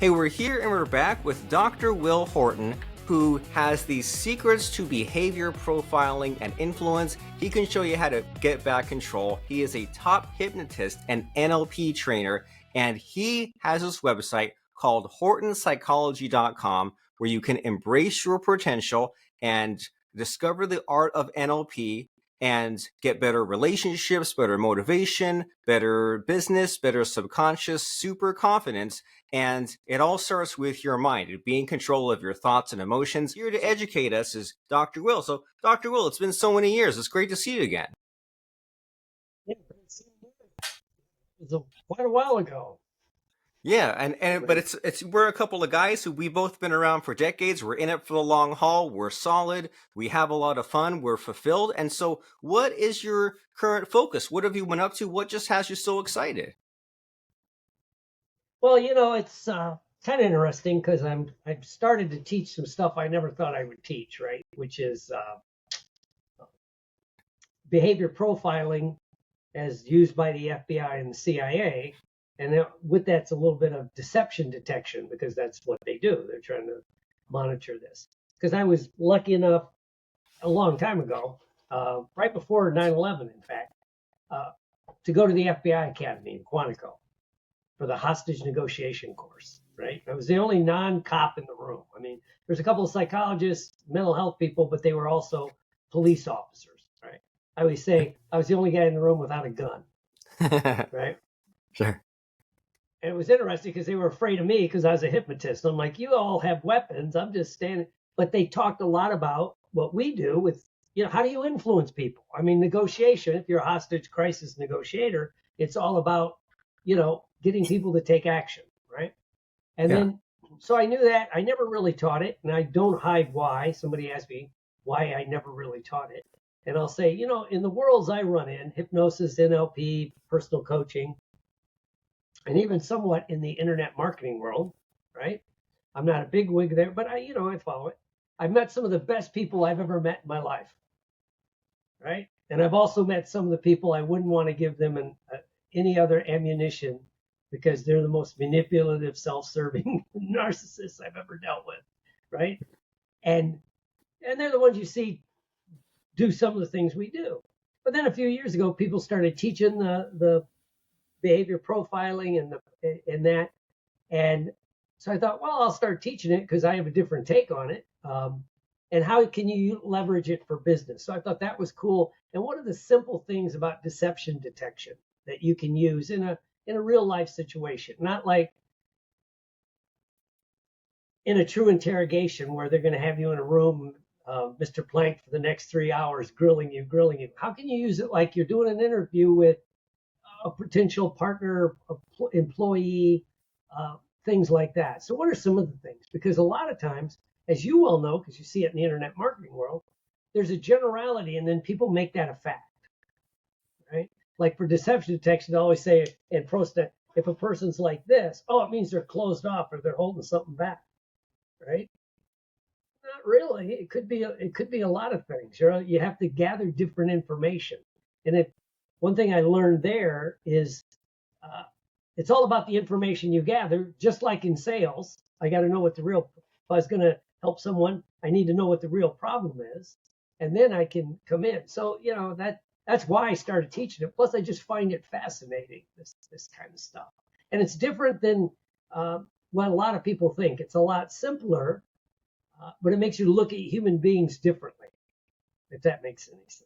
Hey, we're here and we're back with Dr. Will Horton, who has these secrets to behavior profiling and influence. He can show you how to get back control. He is a top hypnotist and NLP trainer, and he has this website called HortonPsychology.com where you can embrace your potential and discover the art of NLP and get better relationships, better motivation, better business, better subconscious, super confidence. And it all starts with your mind, being in control of your thoughts and emotions. Here to educate us is Dr. Will. So, Dr. Will, it's been so many years. It's great to see you again. Yeah, it was quite a while ago. Yeah, but it's we're a couple of guys who we've both been around for decades. We're in it for the long haul. We're solid. We have a lot of fun. We're fulfilled. And so, what is your current focus? What have you been up to? What just has you so excited? Well, it's kind of interesting because I've started to teach some stuff I never thought I would teach, right? Which is behavior profiling as used by the FBI and the CIA. And with that's a little bit of deception detection because that's what they do. They're trying to monitor this. Because I was lucky enough a long time ago, right before 9/11, in fact, to go to the FBI Academy in Quantico for the hostage negotiation course, right? I was the only non-cop in the room. I mean, there's a couple of psychologists, mental health people, but they were also police officers, right? I always say I was the only guy in the room without a gun, right? Sure. And it was interesting because they were afraid of me because I was a hypnotist. I'm like, you all have weapons. I'm just standing. But they talked a lot about what we do with, how do you influence people? I mean, negotiation, if you're a hostage crisis negotiator, it's all about, getting people to take action, right? And then, so I knew that. I never really taught it, and I don't hide why. Somebody asked me why I never really taught it. And I'll say, in the worlds I run in, hypnosis, NLP, personal coaching, and even somewhat in the internet marketing world, right? I'm not a big wig there, but I follow it. I've met some of the best people I've ever met in my life, right? And I've also met some of the people I wouldn't want to give them any other ammunition because they're the most manipulative, self-serving narcissists I've ever dealt with, right? And they're the ones you see do some of the things we do. But then a few years ago, people started teaching the behavior profiling and that. And so I thought, well, I'll start teaching it because I have a different take on it. And how can you leverage it for business? So I thought that was cool. And what are the simple things about deception detection that you can use in a real life situation? Not like in a true interrogation where they're going to have you in a room, Mr. Plank, for the next 3 hours, grilling you. How can you use it like you're doing an interview with a potential partner, employee, things like that? So what are some of the things? Because a lot of times, as you well know, because you see it in the internet marketing world, there's a generality and then people make that a fact, right? Like for deception detection, I always say in ProStat, if a person's like this, it means they're closed off or they're holding something back, right? Not really. It could be a lot of things. You have to gather different information. And one thing I learned there is it's all about the information you gather, just like in sales. I got to know if I was going to help someone, I need to know what the real problem is, and then I can come in. So, that's why I started teaching it. Plus, I just find it fascinating, this kind of stuff. And it's different than what a lot of people think. It's a lot simpler, but it makes you look at human beings differently, if that makes any sense.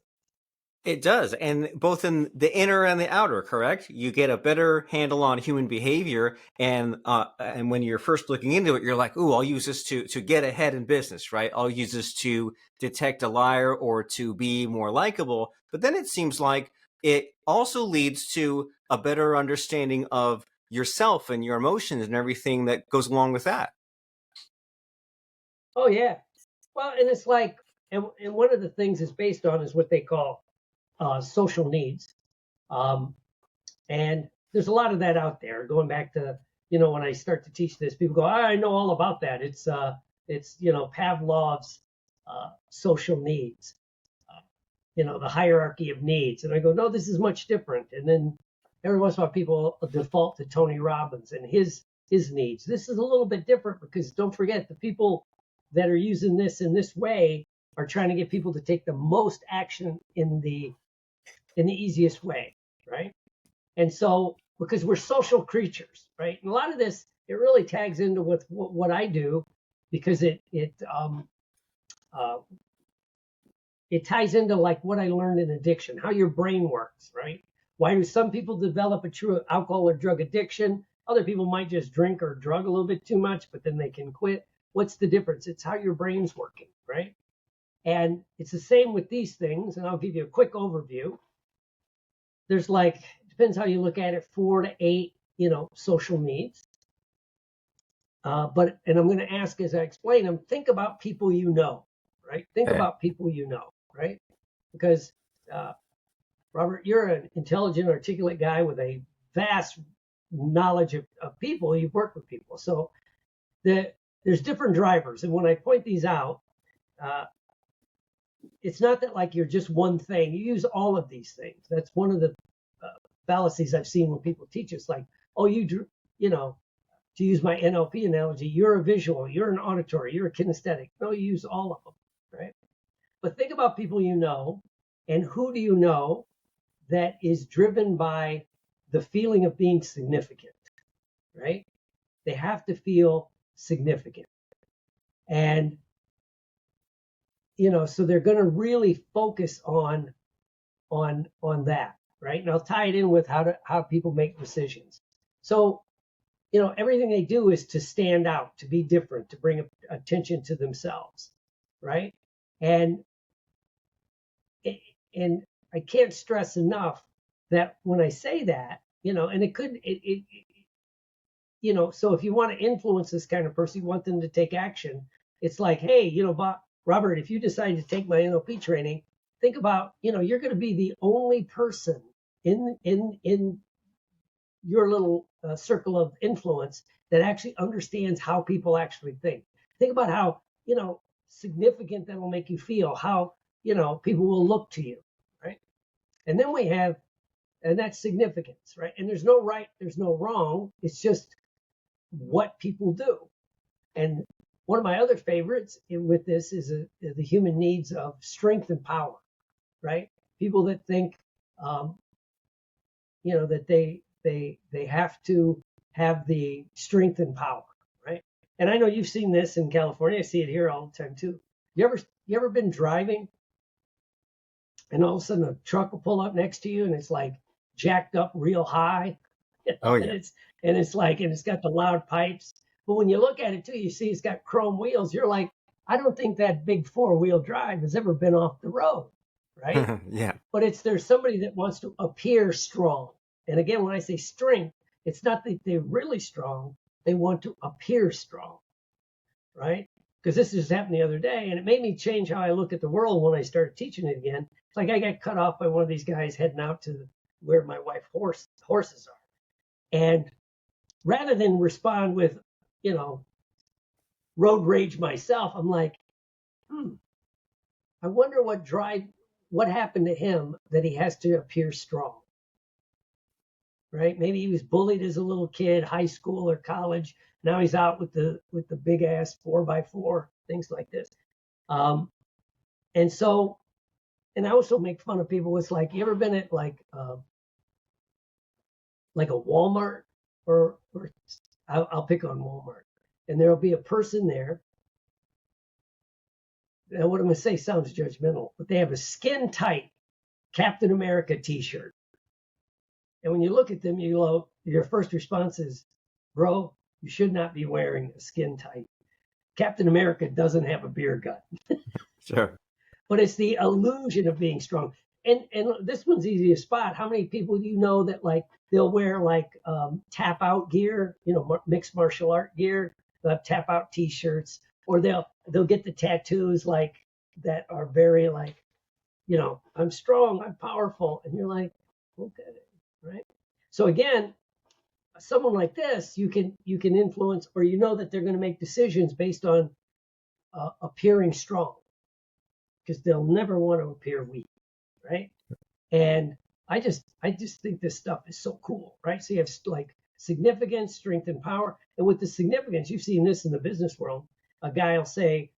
It does, and both in the inner and the outer, correct? You get a better handle on human behavior, and when you're first looking into it, you're like, "Ooh, I'll use this to get ahead in business, right? I'll use this to detect a liar or to be more likable." But then it seems like it also leads to a better understanding of yourself and your emotions and everything that goes along with that. Oh yeah, well, and it's like, and one of the things it's based on is what they call social needs. And there's a lot of that out there. Going back to, when I start to teach this, people go, I know all about that. It's Pavlov's social needs, the hierarchy of needs. And I go, no, this is much different. And then every once in a while people default to Tony Robbins and his his needs. This is a little bit different because don't forget, the people that are using this in this way are trying to get people to take the most action in the easiest way, right? And so, because we're social creatures, right? And a lot of this, it really tags into with what I do, because it ties into like what I learned in addiction, how your brain works, right? Why do some people develop a true alcohol or drug addiction? Other people might just drink or drug a little bit too much, but then they can quit. What's the difference? It's how your brain's working, right? And it's the same with these things. And I'll give you a quick overview. There's like, depends how you look at it, 4 to 8, social needs. And I'm going to ask as I explain them, think about people you know, right? Think about people you know, right? Because Robert, you're an intelligent, articulate guy with a vast knowledge of people. You've worked with people. So there's different drivers. And when I point these out, it's not that like you're just one thing. You use all of these things. That's one of the fallacies I've seen when people teach us, like, oh, to use my NLP analogy, you're a visual, you're an auditory, you're a kinesthetic. No, you use all of them, right? But think about people you know, and who do you know that is driven by the feeling of being significant, right? They have to feel significant. And, so they're going to really focus on that, right? And I'll tie it in with how people make decisions. So, everything they do is to stand out, to be different, to bring attention to themselves, right? And I can't stress enough that when I say that, and it could, so if you want to influence this kind of person, you want them to take action. It's like, hey, Robert, if you decide to take my NLP training, think about, you're going to be the only person in your little circle of influence that actually understands how people actually think. Think about how, significant that will make you feel, how, people will look to you, right? And then and that's significance, right? And there's no right, there's no wrong. It's just what people do. And one of my other favorites with this is the human needs of strength and power, right? People that think, that they have to have the strength and power, right? And I know you've seen this in California. I see it here all the time too. You ever been driving and all of a sudden a truck will pull up next to you and it's like jacked up real high? Oh yeah. And it's got the loud pipes. But when you look at it too, you see it's got chrome wheels. You're like, I don't think that big 4-wheel drive has ever been off the road, right? Yeah. But there's somebody that wants to appear strong. And again, when I say strength, it's not that they're really strong. They want to appear strong, right? Because this just happened the other day, and it made me change how I look at the world when I started teaching it again. It's like I got cut off by one of these guys heading out to where my wife's horses are. And rather than respond with, road rage myself, I'm like, I wonder what happened to him that he has to appear strong, right? Maybe he was bullied as a little kid, high school or college. Now he's out with the big ass 4x4, things like this. And I also make fun of people. It's like, you ever been at like a Walmart or I'll pick on Walmart, and there'll be a person there. Now, what I'm going to say sounds judgmental, but they have a skin tight Captain America t-shirt. And when you look at them, your first response is, bro, you should not be wearing a skin tight. Captain America doesn't have a beer gut. Sure. But it's the illusion of being strong. And this one's easy to spot. How many people do you know that like they'll wear like tap out gear, mixed martial art gear? They'll have tap out t-shirts, or they'll get the tattoos like that are very like, I'm strong, I'm powerful, and you're like, okay, right? So again, someone like this, you can influence, or that they're going to make decisions based on appearing strong, because they'll never want to appear weak, right? And I just think this stuff is so cool, right? So you have like significance, strength, and power. And with the significance, you've seen this in the business world. A guy will say,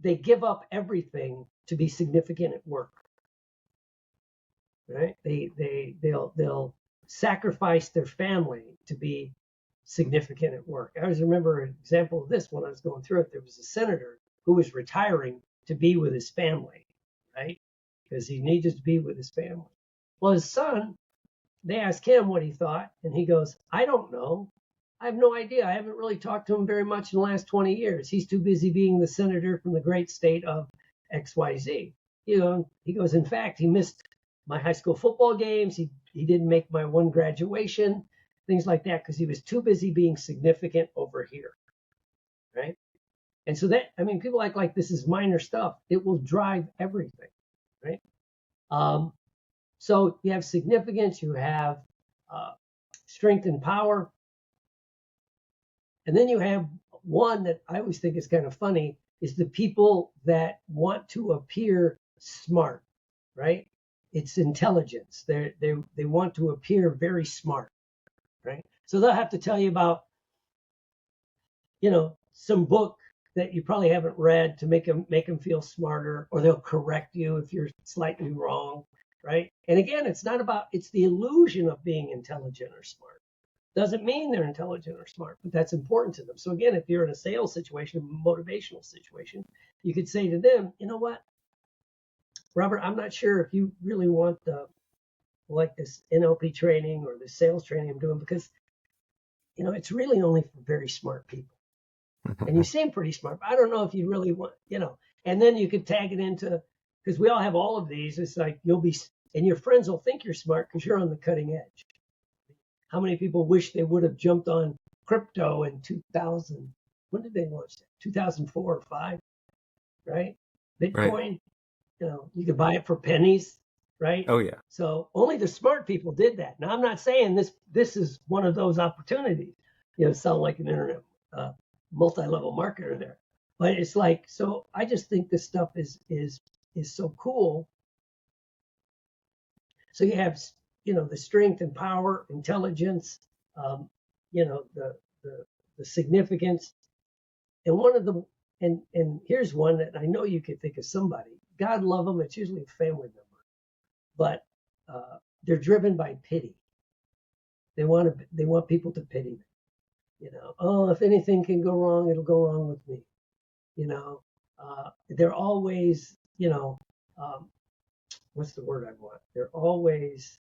they give up everything to be significant at work, right? They'll sacrifice their family to be significant at work. I always remember an example of this when I was going through it. There was a senator who was retiring to be with his family, right? Because he needed to be with his family. Well, his son, they asked him what he thought, and he goes, I don't know. I have no idea. I haven't really talked to him very much in the last 20 years. He's too busy being the senator from the great state of XYZ. He goes, in fact, he missed my high school football games. He didn't make my one graduation, things like that, because he was too busy being significant over here, right? And so people act like this is minor stuff. It will drive everything, right? So you have significance, you have strength and power. And then you have one that I always think is kind of funny, is the people that want to appear smart, right? It's intelligence. They want to appear very smart, right? So they'll have to tell you about, some book that you probably haven't read to make them feel smarter, or they'll correct you if you're slightly wrong, right? And again, it's the illusion of being intelligent or smart. Doesn't mean they're intelligent or smart, but that's important to them. So again, if you're in a sales situation, a motivational situation, you could say to them, you know what, Robert, I'm not sure if you really want this NLP training or the sales training I'm doing, because, it's really only for very smart people. And you seem pretty smart, but I don't know if you really want, and then you could tag it into, because we all have all of these. It's like and your friends will think you're smart because you're on the cutting edge. How many people wish they would have jumped on crypto in 2000? When did they launch that? 2004 or 5, right? Bitcoin, right. You could buy it for pennies, right? Oh, yeah. So only the smart people did that. Now, I'm not saying this is one of those opportunities. Sound like an internet multi-level marketer there. But it's like, so I just think this stuff is so cool. So you have the strength and power, intelligence, the significance. And one of them, and here's one that I know you could think of somebody. God love them. It's usually a family member, but they're driven by pity. They want people to pity them. Oh, if anything can go wrong, it'll go wrong with me. They're always, what's the word I want? They're always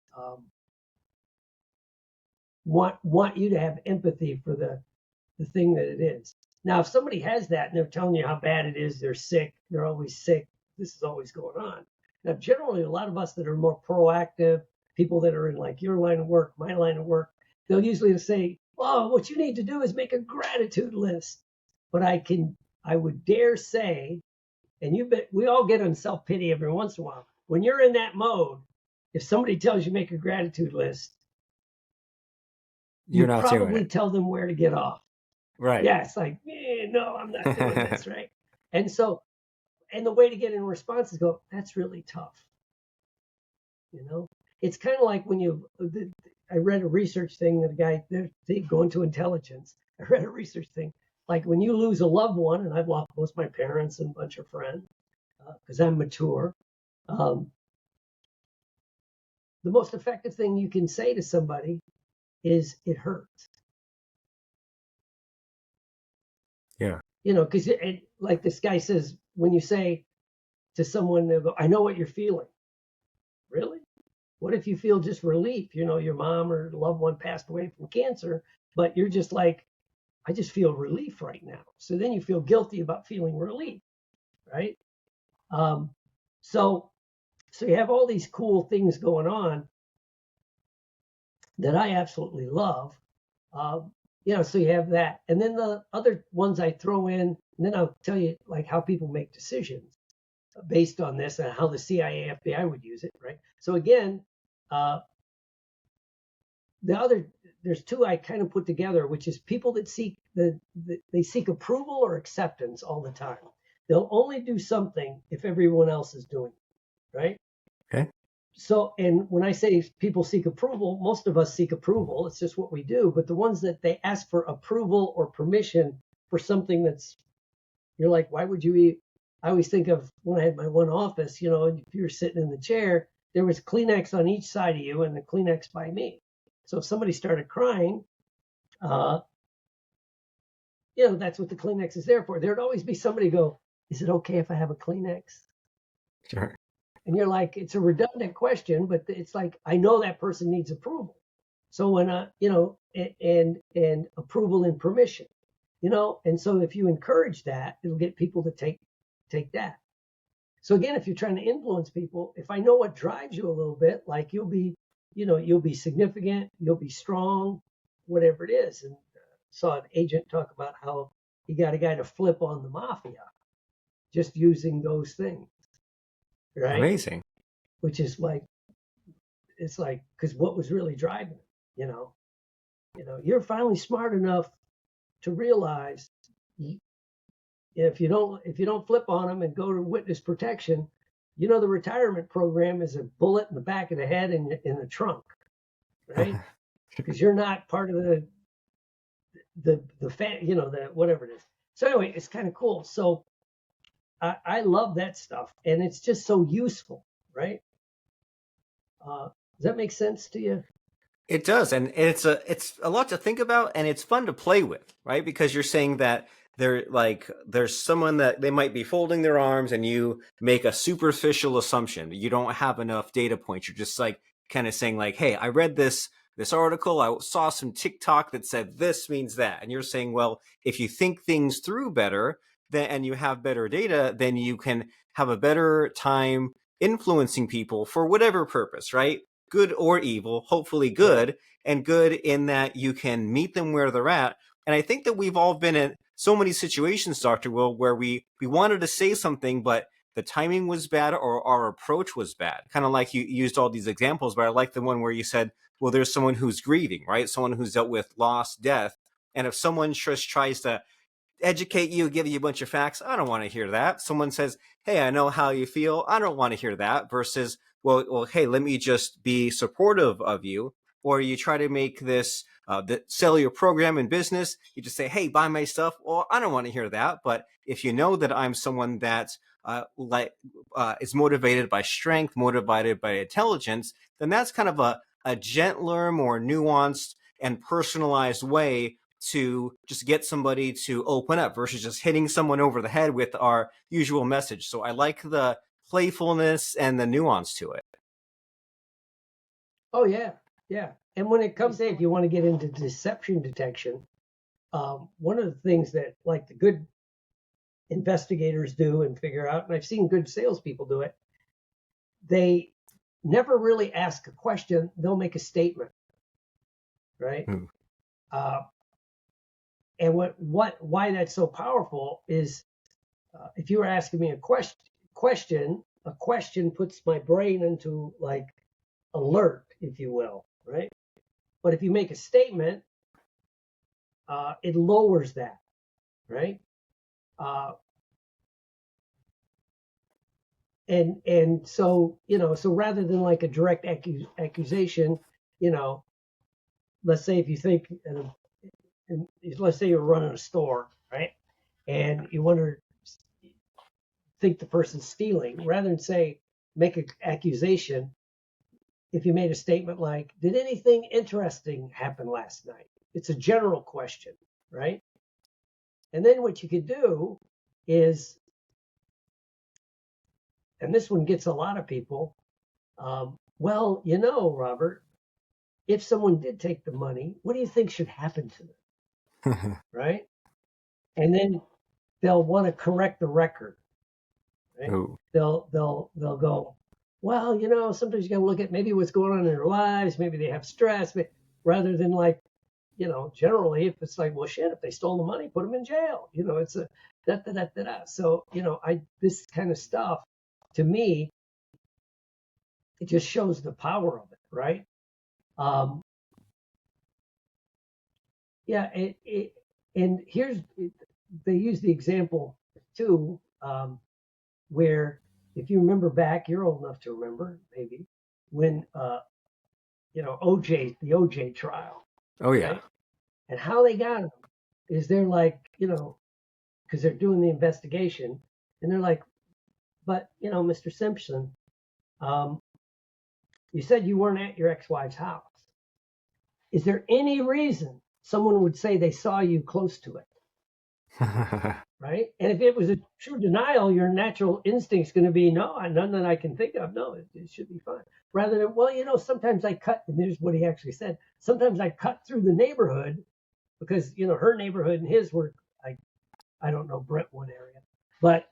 want you to have empathy for the thing that it is. Now, if somebody has that and they're telling you how bad it is, they're sick, they're always sick, this is always going on. Now, generally, a lot of us that are more proactive, people that are in like your line of work, my line of work, they'll usually say, oh, what you need to do is make a gratitude list. But I would dare say, and we all get on self-pity every once in a while. When you're in that mode, if somebody tells you make a gratitude list, you probably tell them where to get off. Right. Yeah, it's like, no, I'm not doing this, right? And the way to get in response is go, that's really tough. It's kind of like when I read a research thing that a guy, they go into intelligence. I read a research thing, like when you lose a loved one, and I've lost both my parents and a bunch of friends, because I'm mature. The most effective thing you can say to somebody is it hurts. Yeah. Because like this guy says, when you say to someone, they'll go, I know what you're feeling. Really? What if you feel just relief? Your mom or loved one passed away from cancer, but you're just like, I just feel relief right now. So then you feel guilty about feeling relief, right? So you have all these cool things going on that I absolutely love. So you have that. And then the other ones I throw in, and then I'll tell you like how people make decisions based on this and how the CIA, FBI would use it, right? So again, there's two I kind of put together, which is people that seek they seek approval or acceptance all the time. They'll only do something if everyone else is doing it, right? Okay. So, and when I say people seek approval, most of us seek approval. It's just what we do. But the ones that they ask for approval or permission for something that's, you're like, why would you eat? I always think of when I had my one office, you know, if you were sitting in the chair, there was Kleenex on each side of you and the Kleenex by me. So if somebody started crying, you know, that's what the Kleenex is there for. There'd always be somebody go, is it okay if I have a Kleenex? Sure. And you're like, it's a redundant question, but it's like, I know that person needs approval. So when, you know, and approval and permission, you know, and so if you encourage that, it'll get people to take that. So again, if you're trying to influence people, if I know what drives you a little bit, like you'll be, you know, you'll be significant, you'll be strong, whatever it is. And saw an agent talk about how he got a guy to flip on the mafia just using those things, right? Amazing. Which is like, it's like, because what was really driving it, you know, you're finally smart enough to realize if you don't flip on them and go to witness protection, you know, the retirement program is a bullet in the back of the head and in the trunk, right? Because you're not part of the fan, you know, the whatever it is. So anyway, it's kind of cool. So I love that stuff, and it's just so useful, right? Does that make sense to you? It does, and it's a lot to think about, and it's fun to play with, right? Because you're saying that there's someone that they might be folding their arms, and you make a superficial assumption. You don't have enough data points. You're just like kind of saying like, hey, I read this article, I saw some TikTok that said this means that, and you're saying, well, if you think things through better, then and you have better data, then you can have a better time influencing people for whatever purpose, right? Good or evil, hopefully good, and good in that you can meet them where they're at. And I think that we've all been in so many situations, Dr. Will, where we wanted to say something, but the timing was bad or our approach was bad. Kind of like you used all these examples, but I like the one where you said, well, there's someone who's grieving, right? Someone who's dealt with loss, death. And if someone just tries to educate you, give you a bunch of facts, I don't want to hear that. Someone says, hey, I know how you feel, I don't want to hear that, versus, well, hey, let me just be supportive of you. Or you try to make this sell your program in business, you just say, hey, buy my stuff. Well, I don't want to hear that. But if you know that I'm someone that is motivated by strength, motivated by intelligence, then that's kind of a gentler, more nuanced and personalized way to just get somebody to open up versus just hitting someone over the head with our usual message. So I like the playfulness and the nuance to it. Oh yeah, yeah. And when it comes to, if you want to get into deception detection, one of the things that like the good investigators do and figure out, and I've seen good salespeople do it, they never really ask a question. They'll make a statement, right? And why that's so powerful is if you were asking me a question puts my brain into like alert, if you will, right? But if you make a statement, it lowers that, right? And so, you know, so rather than like a direct accusation, you know, let's say if you think, let's say you're running a store, right? And you think the person's stealing, rather than say, make an accusation, if you made a statement like, did anything interesting happen last night? It's a general question, right? And then what you could do is, and this one gets a lot of people, well, you know, Robert, if someone did take the money, what do you think should happen to them? Right? And then they'll want to correct the record. Right? They'll go, well, you know, sometimes you got to look at maybe what's going on in their lives. Maybe they have stress, rather than like, you know, generally if it's like, well, shit, if they stole the money, put them in jail. You know, it's a da. So, you know, this kind of stuff, to me, it just shows the power of it, right? Yeah, and they use the example too, where if you remember back, you're old enough to remember, maybe, when the OJ trial, Oh yeah. right? And how they got him is they're like, because they're doing the investigation, and they're like, but Mr. Simpson, you said you weren't at your ex-wife's house. Is there any reason someone would say they saw you close to it? Right? And if it was a true denial, your natural instinct is going to be, no, none that I can think of. No, it should be fine. Rather than, well, sometimes I cut, and here's what he actually said. Sometimes I cut through the neighborhood because, her neighborhood and his were, I don't know, Brentwood area, but,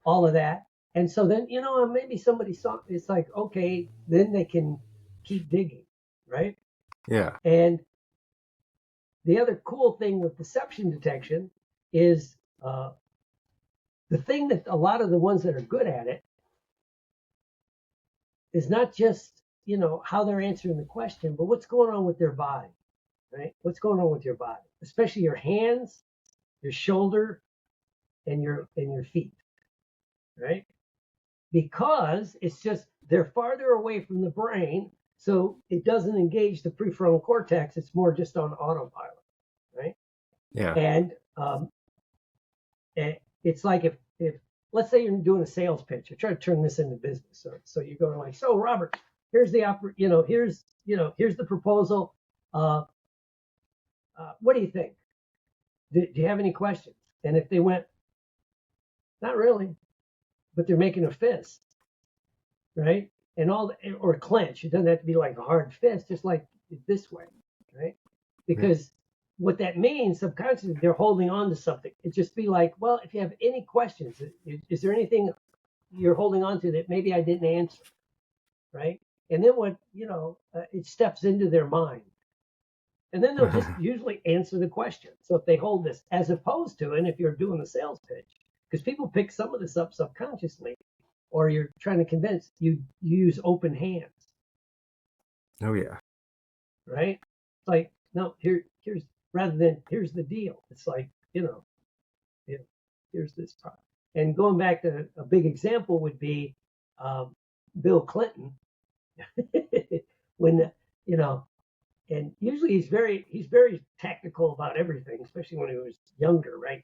all of that. And so then, maybe somebody saw, it's like, okay, then they can keep digging, right? Yeah. And the other cool thing with deception detection is the thing that a lot of the ones that are good at it is not just, how they're answering the question, but what's going on with their body, right? What's going on with your body, especially your hands, your shoulder, and your feet, right? Because it's just they're farther away from the brain, so it doesn't engage the prefrontal cortex. It's more just on autopilot, right? Yeah. And it's like if let's say you're doing a sales pitch, you're trying to turn this into business. So you're going like, so Robert, here's the here's the proposal. What do you think? Do you have any questions? And if they went, not really, but they're making a fist, right? And or clench. It doesn't have to be like a hard fist, just like this way, right? Because what that means subconsciously, they're holding on to something. It just be like, well, if you have any questions, is there anything you're holding on to that maybe I didn't answer, right? And then what, it steps into their mind. And then they'll just usually answer the question. So if they hold this, as opposed to, and if you're doing a sales pitch, because people pick some of this up subconsciously, or you're trying to convince, you use open hands. Oh yeah. Right? It's like, no, here's rather than here's the deal. It's like, here's this part. And going back to a big example would be Bill Clinton. When and usually he's very technical about everything, especially when he was younger, right?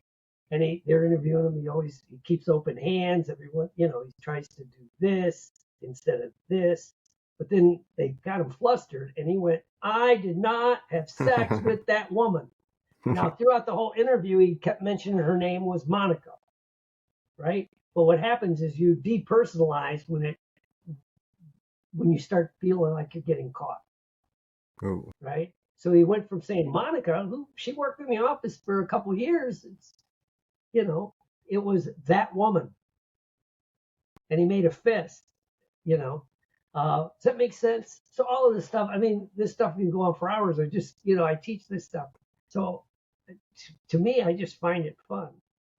And they're interviewing him. He keeps open hands. Everyone, he tries to do this instead of this. But then they got him flustered, and he went, "I did not have sex with that woman." Now, throughout the whole interview, he kept mentioning her name was Monica, right? But what happens is you depersonalize when you start feeling like you're getting caught. Ooh. Right? So he went from saying Monica, who she worked in the office for a couple of years, it was that woman. And he made a fist, Does that make sense? So all of this stuff, this stuff can go on for hours, or just, I teach this stuff. So to me, I just find it fun.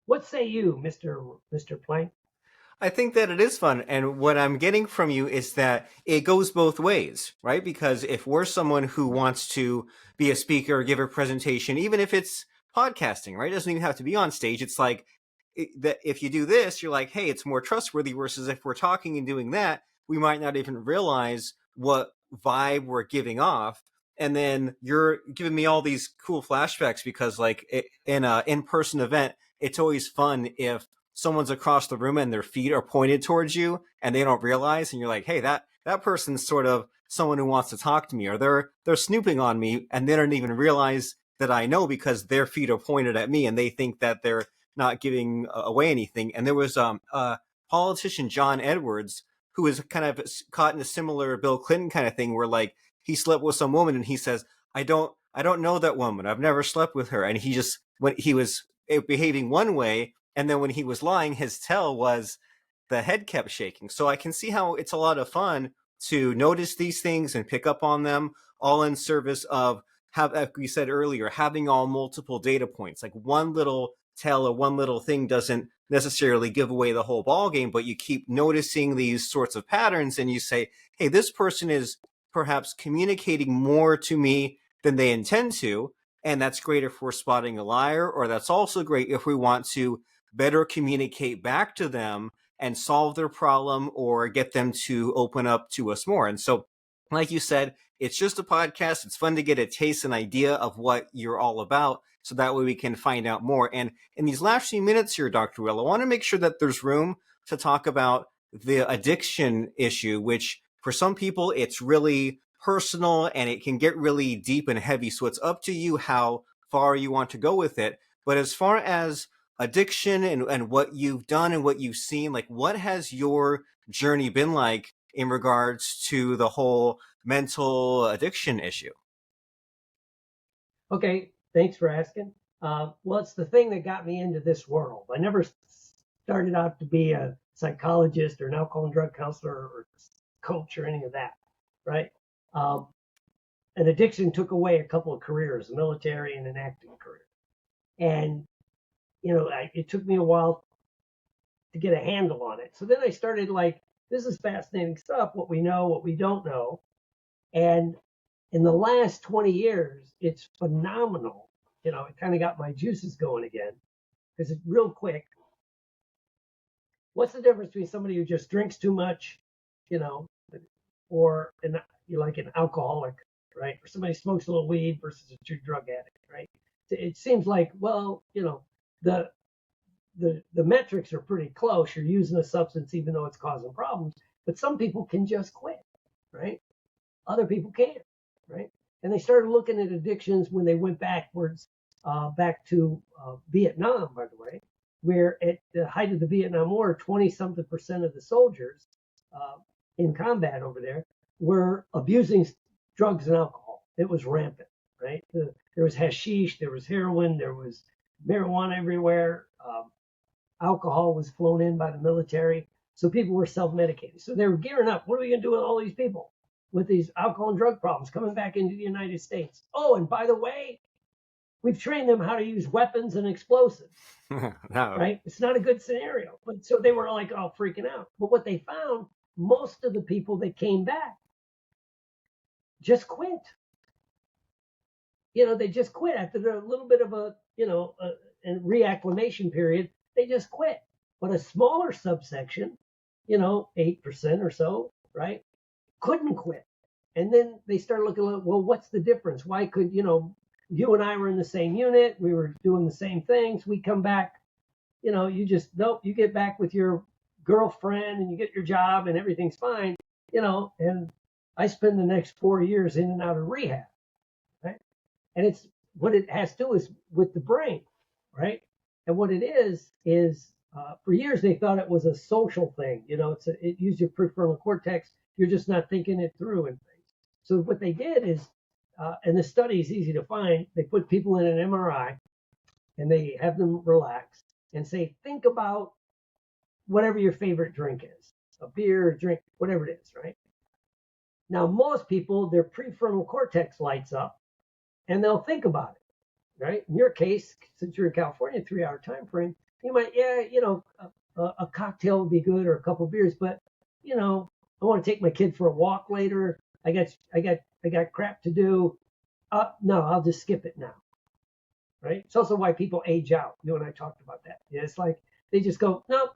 What say you, Mr. Plank? I think that it is fun. And what I'm getting from you is that it goes both ways, right? Because if we're someone who wants to be a speaker or give a presentation, even if it's podcasting, right? It doesn't even have to be on stage. It's like that if you do this, you're like, hey, it's more trustworthy, versus if we're talking and doing that, we might not even realize what vibe we're giving off. And then you're giving me all these cool flashbacks because in an in-person event, it's always fun if someone's across the room and their feet are pointed towards you and they don't realize, and you're like, hey, that person's sort of someone who wants to talk to me, or they're snooping on me and they don't even realize that I know because their feet are pointed at me and they think that they're not giving away anything. And there was politician John Edwards who was kind of caught in a similar Bill Clinton kind of thing where he slept with some woman and he says, I don't know that woman. I've never slept with her. And when he was behaving one way, and then when he was lying, his tell was the head kept shaking. So I can see how it's a lot of fun to notice these things and pick up on them, all in service of, like we said earlier, having all multiple data points. Like one little tell or one little thing doesn't necessarily give away the whole ball game, but you keep noticing these sorts of patterns and you say, hey, this person is perhaps communicating more to me than they intend to. And that's great if we're spotting a liar, or that's also great if we want to better communicate back to them and solve their problem or get them to open up to us more. And so, like you said, it's just a podcast. It's fun to get a taste and idea of what you're all about, so that way we can find out more. And in these last few minutes here, Dr. Will, I want to make sure that there's room to talk about the addiction issue, which for some people, it's really personal and it can get really deep and heavy. So it's up to you how far you want to go with it. But as far as addiction and what you've done and what you've seen, like what has your journey been like in regards to the whole mental addiction issue? Okay, thanks for asking. Well, it's the thing that got me into this world. I never started out to be a psychologist or an alcohol and drug counselor or coach or any of that, right? An addiction took away a couple of careers, a military and an acting career. And, it took me a while to get a handle on it. So then I started like, this is fascinating stuff, what we know, what we don't know. And in the last 20 years, it's phenomenal. It kind of got my juices going again. Because it's real quick. What's the difference between somebody who just drinks too much, or you're like an alcoholic, right? Or somebody smokes a little weed versus a true drug addict, right? It seems like, well, the metrics are pretty close. You're using a substance even though it's causing problems, but some people can just quit, right? Other people can't, right? And they started looking at addictions when they went backwards, back to Vietnam, by the way, where at the height of the Vietnam War, 20-something% of the soldiers in combat over there were abusing drugs and alcohol. It was rampant, right? There was hashish, there was heroin, there was marijuana everywhere. Alcohol was flown in by the military. So people were self-medicating. So they were gearing up. What are we going to do with all these people with these alcohol and drug problems coming back into the United States? Oh, and by the way, we've trained them how to use weapons and explosives. No. Right? It's not a good scenario. But so they were like all freaking out. But what they found, most of the people that came back just quit. They just quit after a little bit of a reacclimation period. They just quit. But a smaller subsection, 8% or so, right, couldn't quit. And then they started looking at, well, what's the difference? Why could, you and I were in the same unit. We were doing the same things. We come back, you get back with your girlfriend and you get your job and everything's fine, and I spend the next 4 years in and out of rehab, right? And it's what it has to do is with the brain, right? And what it is for years they thought it was a social thing. It used your prefrontal cortex. You're just not thinking it through and things. So what they did is, and the study is easy to find, they put people in an MRI and they have them relax and say, think about whatever your favorite drink is, a beer, a drink, whatever it is, right? Now, most people, their prefrontal cortex lights up and they'll think about it, right? In your case, since you're in California, 3-hour time frame, you might, a cocktail would be good or a couple of beers, but, I want to take my kid for a walk later. I got crap to do. No, I'll just skip it now, right? It's also why people age out. You and I talked about that. It's like they just go, no,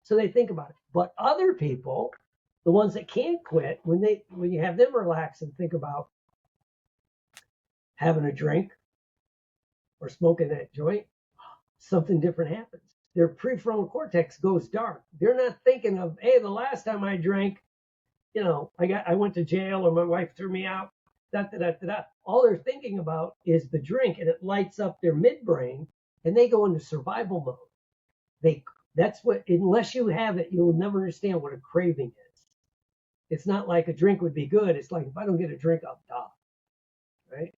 so they think about it. But other people, the ones that can't quit, when you have them relax and think about having a drink or smoking that joint, something different happens. Their prefrontal cortex goes dark. They're not thinking of, hey, the last time I drank, I went to jail or my wife threw me out. All they're thinking about is the drink, and it lights up their midbrain, and they go into survival mode. Unless you have it, you'll never understand what a craving is. It's not like a drink would be good. It's like, if I don't get a drink, I'll die,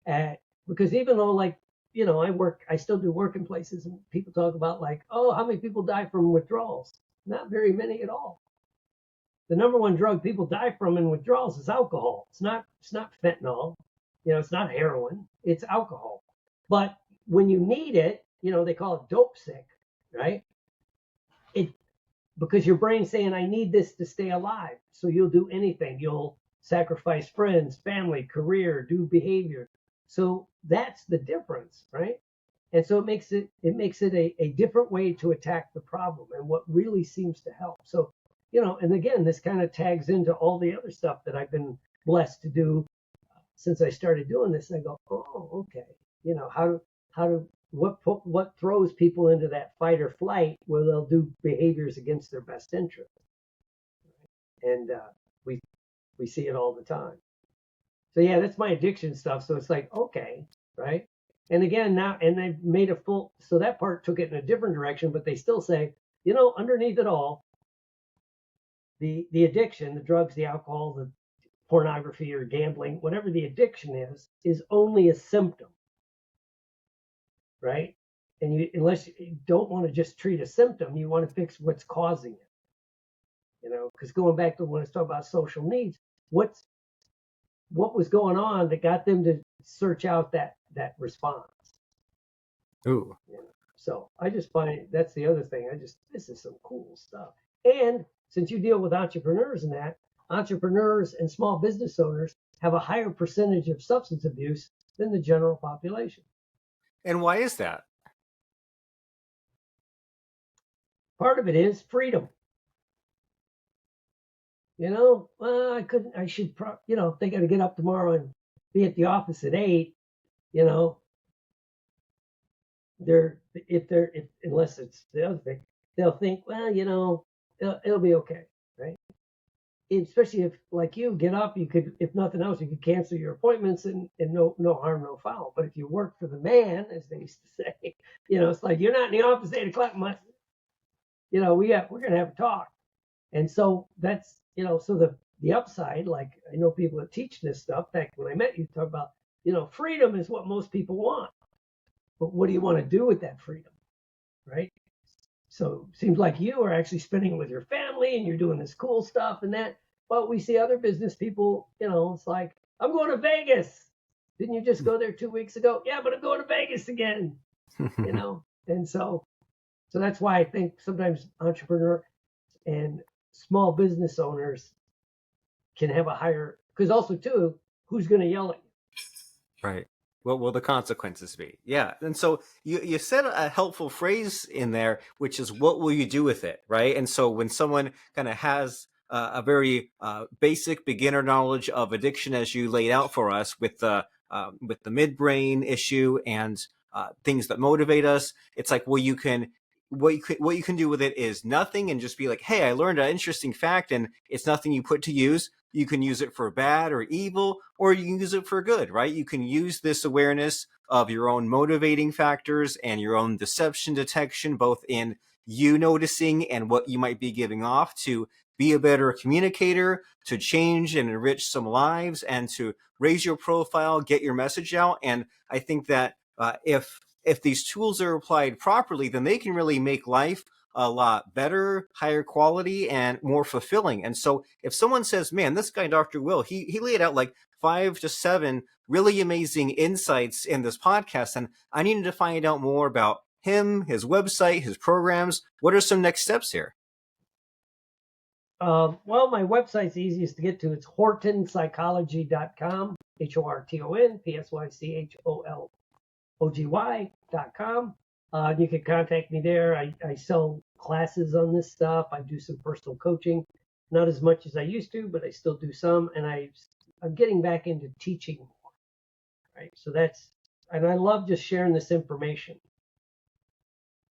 right? Because even though, like, I still do work in places, and people talk about like, oh, how many people die from withdrawals? Not very many at all. The number one drug people die from in withdrawals is alcohol. It's not fentanyl. It's not heroin. It's alcohol. But when you need it, they call it dope sick, right? Because your brain's saying, I need this to stay alive. So you'll do anything. You'll sacrifice friends, family, career, do behavior. So that's the difference, right? And so it makes it a different way to attack the problem and what really seems to help. So, and again, this kind of tags into all the other stuff that I've been blessed to do since I started doing this. I go, oh, okay. What throws people into that fight or flight where they'll do behaviors against their best interest. And we see it all the time. So yeah, that's my addiction stuff. So it's like, okay, right? And again, now, and they've made so that part took it in a different direction, but they still say, underneath it all, the addiction, the drugs, the alcohol, the pornography or gambling, whatever the addiction is only a symptom, right? And unless you don't want to just treat a symptom, you want to fix what's causing it. Because going back to when I was talking about social needs, what was going on that got them to search out that response? Ooh. So I just find that's the other thing. This is some cool stuff. And since you deal with entrepreneurs and that, entrepreneurs and small business owners have a higher percentage of substance abuse than the general population. And why is that? Part of it is freedom. They got to get up tomorrow and be at the office at 8, unless it's the other thing, they'll think, well, it'll be okay, right? Especially if, like you, get up, you could, if nothing else, you could cancel your appointments and no harm, no foul. But if you work for the man, as they used to say, it's like, you're not in the office at 8 o'clock, we're going to have a talk. And so that's, so the upside, like I know people that teach this stuff, back when I met you, talk about, freedom is what most people want. But what do you want to do with that freedom, right? So it seems like you are actually spending it with your family and you're doing this cool stuff and that. But we see other business people, it's like, I'm going to Vegas. Didn't you just go there 2 weeks ago? Yeah, but I'm going to Vegas again, And so that's why I think sometimes entrepreneur and small business owners can have a higher, because also too, who's going to yell at you? Right. What will the consequences be? Yeah. And so you said a helpful phrase in there, which is, what will you do with it? Right. And so when someone kind of has a very basic beginner knowledge of addiction, as you laid out for us with the midbrain issue and things that motivate us, it's like, well, what you can do with it is nothing, and just be like, hey, I learned an interesting fact, and it's nothing you put to use. You can use it for bad or evil, or you can use it for good, right? You can use this awareness of your own motivating factors and your own deception detection, both in you noticing and what you might be giving off, to be a better communicator, to change and enrich some lives, and to raise your profile, get your message out. And I think that if these tools are applied properly, then they can really make life a lot better, higher quality, and more fulfilling. And so if someone says, man, this guy, Dr. Will, he laid out like 5 to 7 really amazing insights in this podcast, and I needed to find out more about him, his website, his programs, what are some next steps here? Well, my website's easiest to get to. It's hortonpsychology.com, HortonPsychology.com. You can contact me there. I sell classes on this stuff. I do some personal coaching, not as much as I used to, but I still do some. And I'm getting back into teaching more, right? So and I love just sharing this information.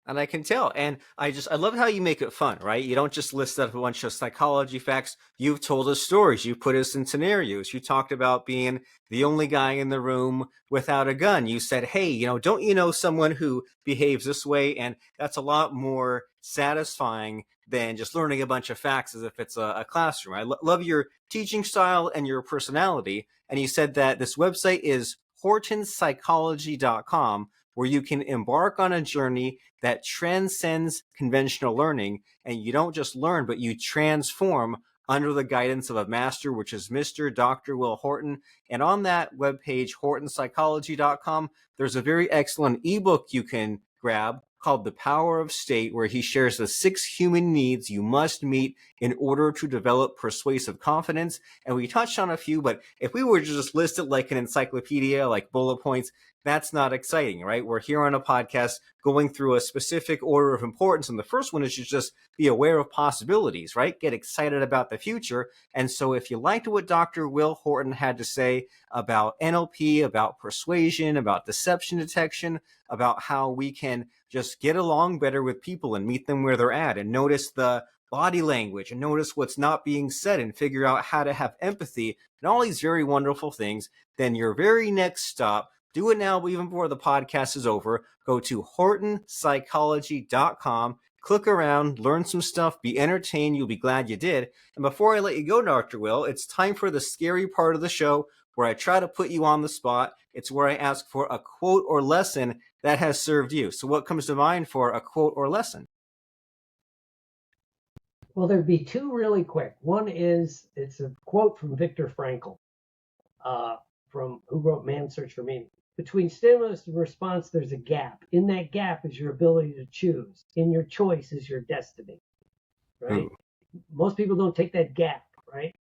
And I can tell. And I love how you make it fun, right? You don't just list out a bunch of psychology facts. You've told us stories. You put us in scenarios. You talked about being the only guy in the room without a gun. You said, hey, don't you know someone who behaves this way? And that's a lot more satisfying than just learning a bunch of facts as if it's a classroom. I love your teaching style and your personality. And you said that this website is hortonpsychology.com, where you can embark on a journey that transcends conventional learning. And you don't just learn, but you transform under the guidance of a master, which is Mr. Dr. Will Horton. And on that webpage, hortonpsychology.com, there's a very excellent ebook you can grab called The Power of State, where he shares the 6 human needs you must meet in order to develop persuasive confidence. And we touched on a few, but if we were to just list it like an encyclopedia, like bullet points, that's not exciting, right? We're here on a podcast going through a specific order of importance. And the first one is to just be aware of possibilities, right? Get excited about the future. And so if you liked what Dr. Will Horton had to say about NLP, about persuasion, about deception detection, about how we can just get along better with people and meet them where they're at and notice the body language and notice what's not being said and figure out how to have empathy and all these very wonderful things, then your very next stop, do it now even before the podcast is over. Go to HortonPsychology.com, click around, learn some stuff, be entertained. You'll be glad you did. And before I let you go, Dr. Will, it's time for the scary part of the show where I try to put you on the spot. It's where I ask for a quote or lesson that has served you. So what comes to mind for a quote or lesson? Well, there'd be two really quick. One is, it's a quote from Viktor Frankl, from who wrote Man's Search for Meaning. Between stimulus and response, there's a gap. In that gap is your ability to choose. In your choice is your destiny, right? Ooh. Most people don't take that gap, right?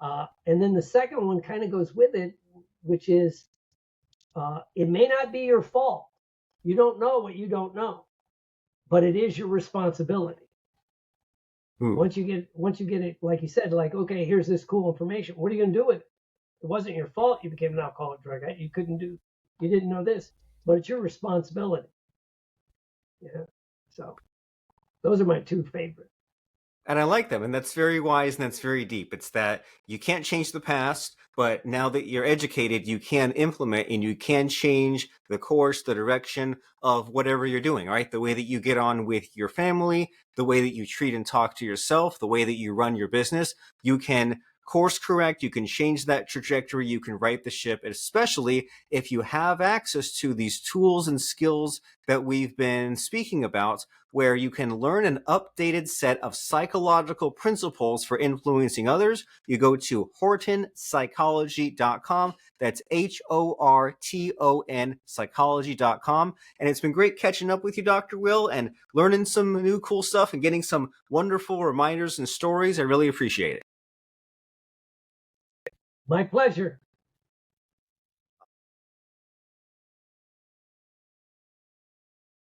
And then the second one kind of goes with it, which is, it may not be your fault. You don't know what you don't know, but it is your responsibility. Ooh. Once you get it, like you said, like, okay, here's this cool information. What are you going to do with it? It wasn't your fault you became an alcoholic drug addict. You didn't know this, but it's your responsibility. Yeah. So those are my two favorites. And I like them. And that's very wise and that's very deep. It's that you can't change the past, but now that you're educated, you can implement and you can change the course, the direction of whatever you're doing, right? The way that you get on with your family, the way that you treat and talk to yourself, the way that you run your business, you can course correct, you can change that trajectory, you can right the ship, especially if you have access to these tools and skills that we've been speaking about, where you can learn an updated set of psychological principles for influencing others. You go to HortonPsychology.com. That's HORTON psychology.com. And it's been great catching up with you, Dr. Will, and learning some new cool stuff and getting some wonderful reminders and stories. I really appreciate it. My pleasure.